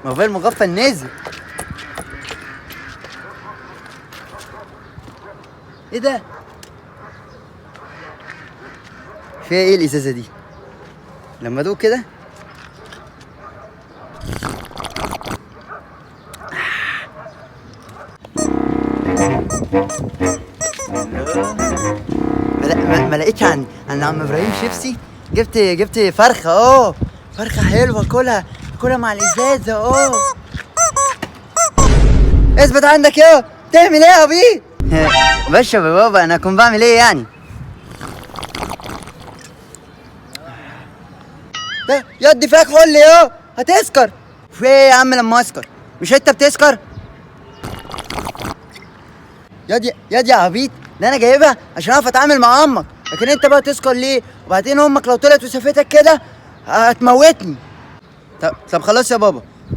موبايل مغفل نازل. ايه ده؟ فيها ايه الازازه دي؟ لما ادوق كده ما لقيتش عند عم ابراهيم شيبسي. جبت فرخه. فرخه حلوه. كلها مع الازازه. اثبت عندك يا تعمل ايه يا ابي؟ بشرب يا بابا، انا كنت بعمل ايه يعني؟ ده يدي فيك حل يا هتسكر. في ايه يا عم لما اسكر؟ مش انت بتسكر؟ يا عبيط، ده انا جايبها عشان اعرف اتعامل مع امك، لكن انت بقى تسكر ليه؟ وبعدين امك لو طلعت وشافتك كده هتموتني. طب خلاص يا بابا،